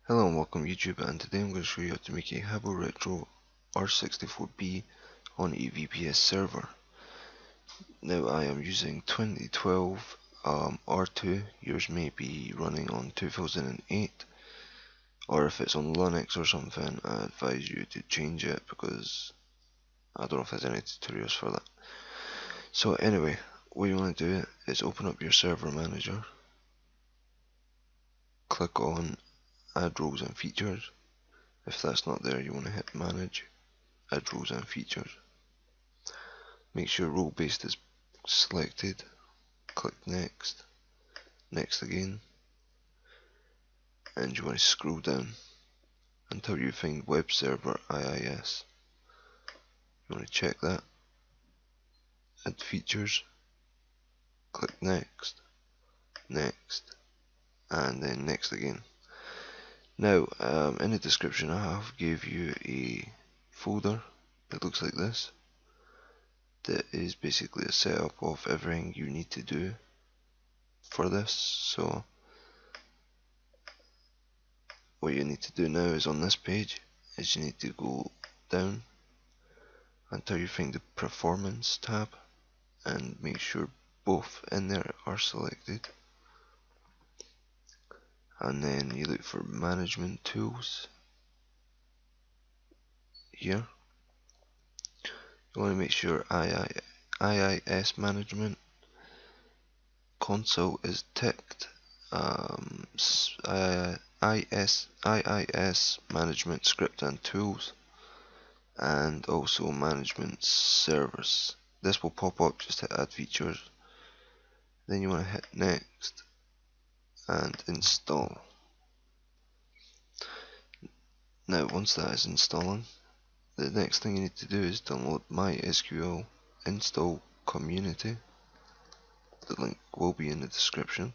Hello and welcome YouTube, and today I'm going to show you how to make a Habbo Retro R64B on a VPS server. Now I am using 2012 R2, yours may be running on 2008, or if it's on Linux or something I advise you to change it because I don't know if there's any tutorials for that. So anyway, what you want to do is open up your server manager, click on add roles and features. If that's not there, you want to hit manage, add roles and features. Make sure role based is selected, click next, next again, and you want to scroll down until you find web server IIS. You want to check that, add features, click next, next, and then next again. Now in the description I have gave you a folder that looks like this, that is basically a setup of everything you need to do for this. So what you need to do now is on this page is you need to go down until you find the performance tab and make sure both in there are selected, and then you look for management tools here. You want to make sure IIS management console is ticked, IIS management script and tools, and also management servers. This will pop up, just hit add features, then you want to hit next and install. Now once that is installing, the next thing you need to do is download MySQL install community. The link will be in the description.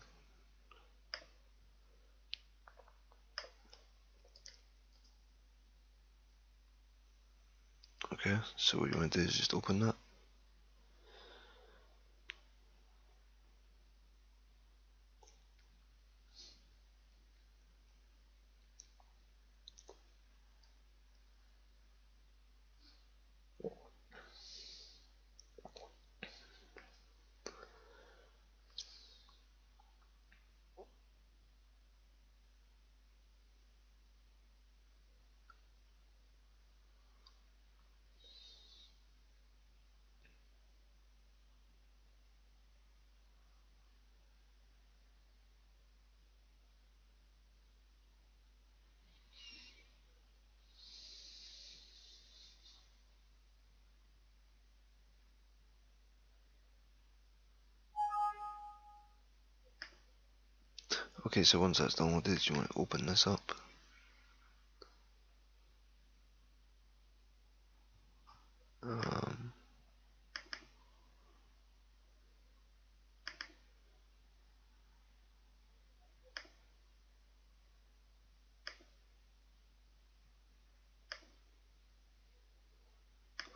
Okay, so what you want to do is just open that. Okay, so once that's downloaded, you want to open this up. Um,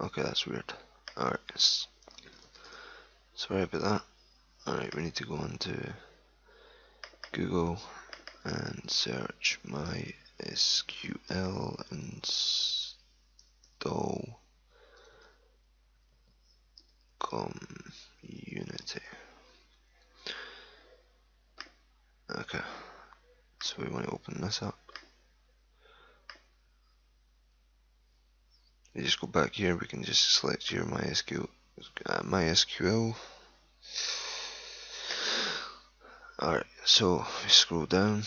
okay, that's weird. Alright, sorry about that. Alright, we need to go into Google and search MySQL install community. Okay, so we want to open this up. You just go back here, we can just select your MySQL. Alright, so we scroll down.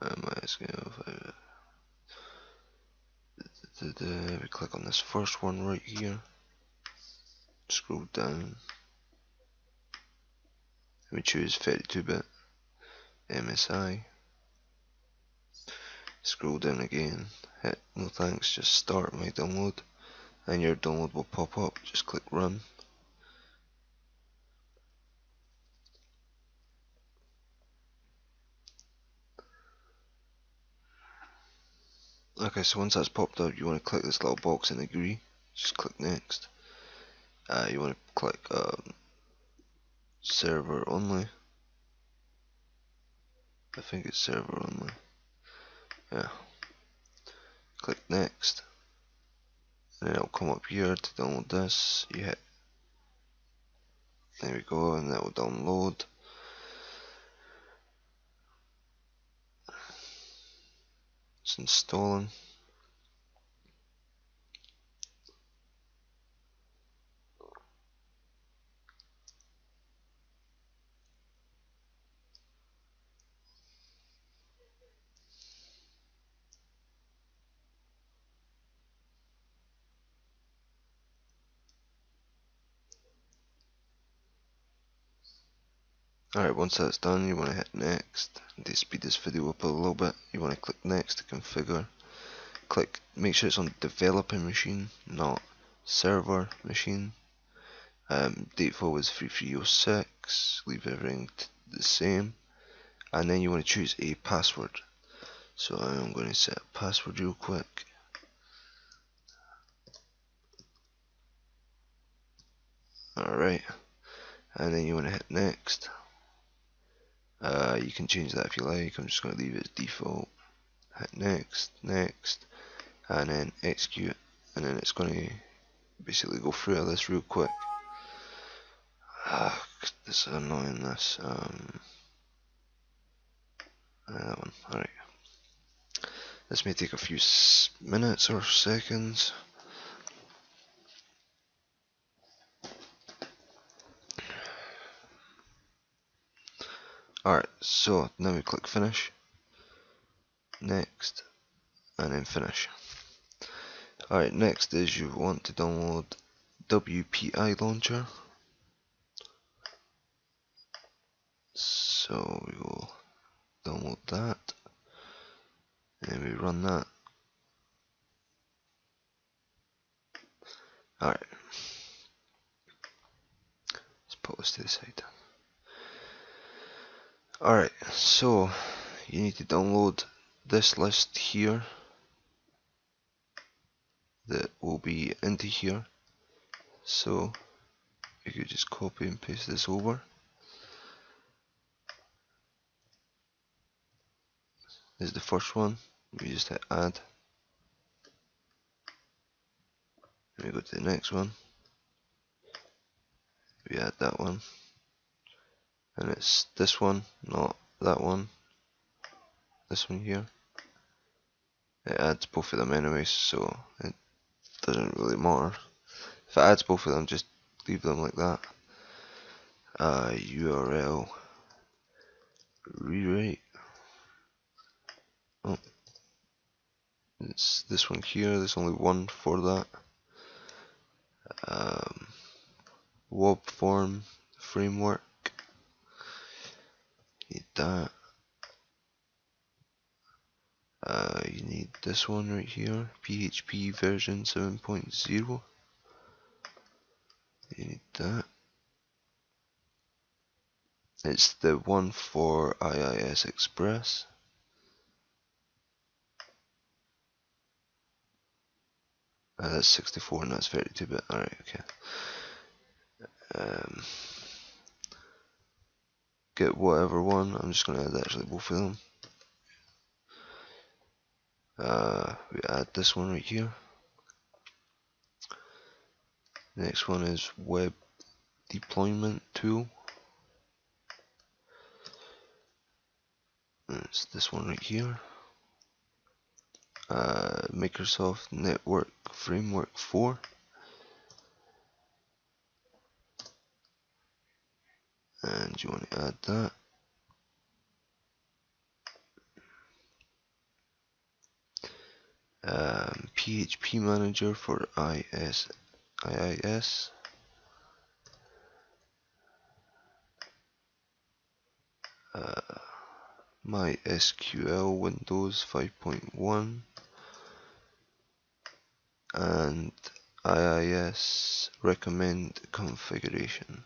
MySQL. We click on this first one right here. Scroll down. We choose 32-bit MSI. Scroll down again. Hit no thanks, just start my download, and your download will pop up. Just click run. Okay, so once that's popped up, you want to click this little box and agree. Just click next. You want to click server only. I think it's server only. Yeah. Click next. And then it'll come up here to download this. You hit, there we go, and that will download. It's installing. Alright, once that's done, you want to hit next. To speed this video up a little bit, you want to click next to configure. Make sure it's on developing machine, not server machine. Default is 3306, leave everything the same. And then you want to choose a password. So I'm going to set a password real quick. Alright, and then you want to hit next. You can change that if you like. I'm just going to leave it as default. Hit next, next, and then execute, and then it's going to basically go through this real quick. This is annoying. This that one. Alright, this may take a few minutes or seconds. Alright, so now we click finish, next, and then finish. Alright, next is you want to download WPI launcher. So we will download that, and we run that. Alright, let's put this to the side. Alright, so you need to download this list here that will be into here. So you could just copy and paste this over. This is the first one. We just hit add. And we go to the next one. We add that one. And it's this one, not that one. This one here. It adds both of them anyway, so it doesn't really matter. If it adds both of them, just leave them like that. URL rewrite. Oh, it's this one here. There's only one for that. Web form framework. Need that. You need this one right here. PHP version 7.0. You need that. It's the one for IIS Express. That's 64 and that's 32-bit. Alright, okay. Get whatever one. I'm just going to add actually both of them. We add this one right here. Next one is web deployment tool. And it's this one right here. Microsoft Network Framework 4. And you want to add that. PHP Manager for IIS. MySQL Windows 5.1 and IIS recommend configuration.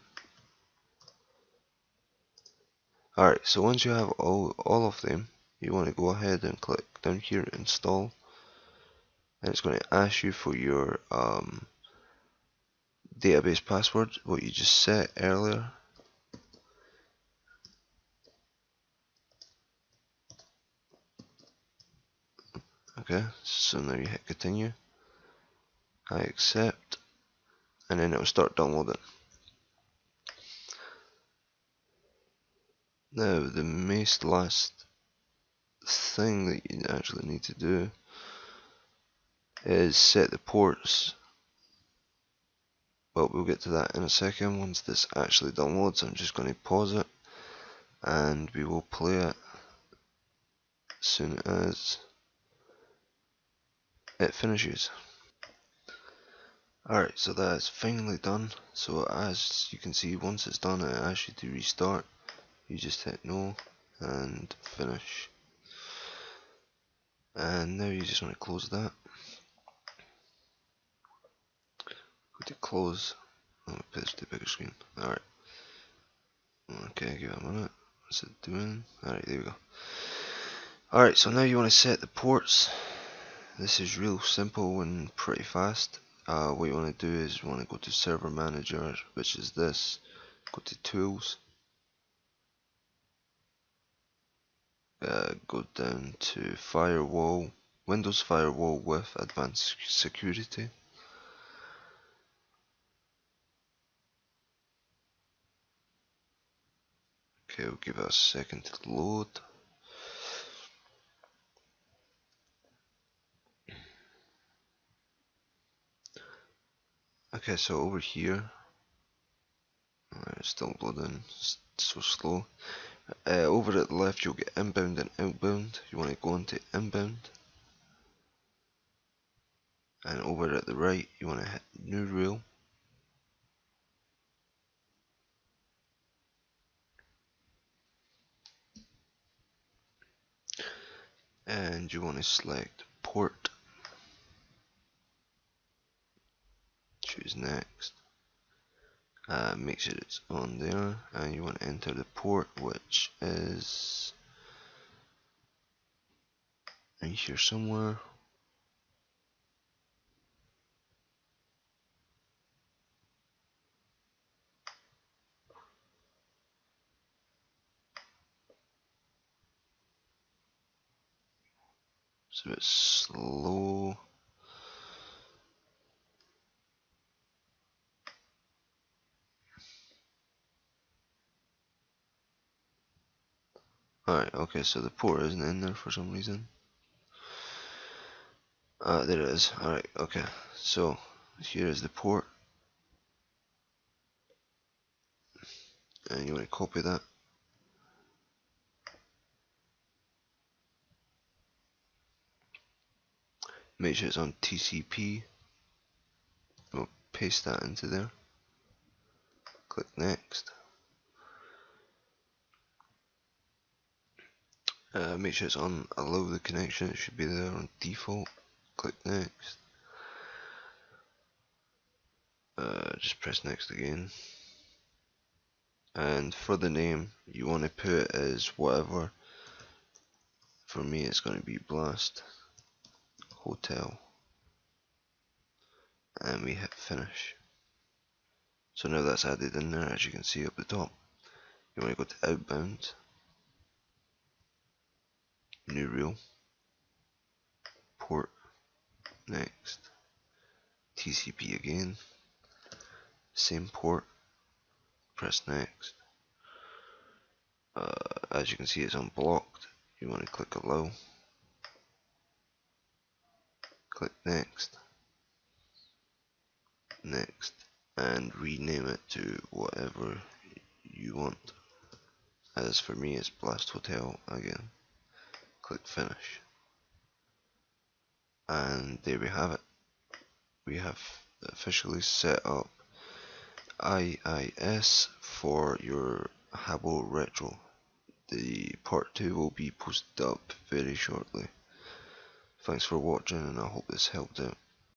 Alright, so once you have all of them, you want to go ahead and click down here install, and it's going to ask you for your database password, what you just set earlier. Okay, so now you hit continue, I accept, and then it will start downloading. Now the last thing that you actually need to do is set the ports, but we'll get to that in a second. Once this actually downloads, I'm just going to pause it and we will play it as soon as it finishes. Alright, so that is finally done. So as you can see, once it's done, it asks you to restart. You just hit no and finish. And now you just want to close that. Go to close. Let me put this to the bigger screen. Alright. Okay, give it a minute. What's it doing? Alright, there we go. Alright, so now you want to set the ports. This is real simple and pretty fast. What you want to do is you want to go to Server Manager, which is this. Go to Tools. Go down to Firewall. Windows Firewall with Advanced Security. Okay, we'll give it a second to load. Okay, so over here, it's still loading, it's so slow. Over at the left you'll get inbound and outbound. You want to go into inbound. And over at the right you want to hit new rail. And you want to select port. Choose next. Make sure it's on there, and you want to enter the port, which is in here somewhere. It's a bit slow. Alright, okay, so the port isn't in there for some reason. There it is. Alright, okay, so here is the port. And you want to copy that. Make sure it's on TCP. We'll paste that into there. Click next. Make sure it's on allow the connection. It should be there on default. Click next. Just press next again. And for the name, you want to put it as whatever. For me, it's going to be Blast Hotel. And we hit finish. So now that's added in there, as you can see up the top. You want to go to outbound, new reel, port, next, TCP again, same port, press next. As you can see, it's unblocked. You want to click allow, click next, next, and rename it to whatever you want. As for me, it's Blast Hotel again. Click finish. And there we have it. We have officially set up IIS for your Habbo Retro. The part 2 will be posted up very shortly. Thanks for watching, and I hope this helped out.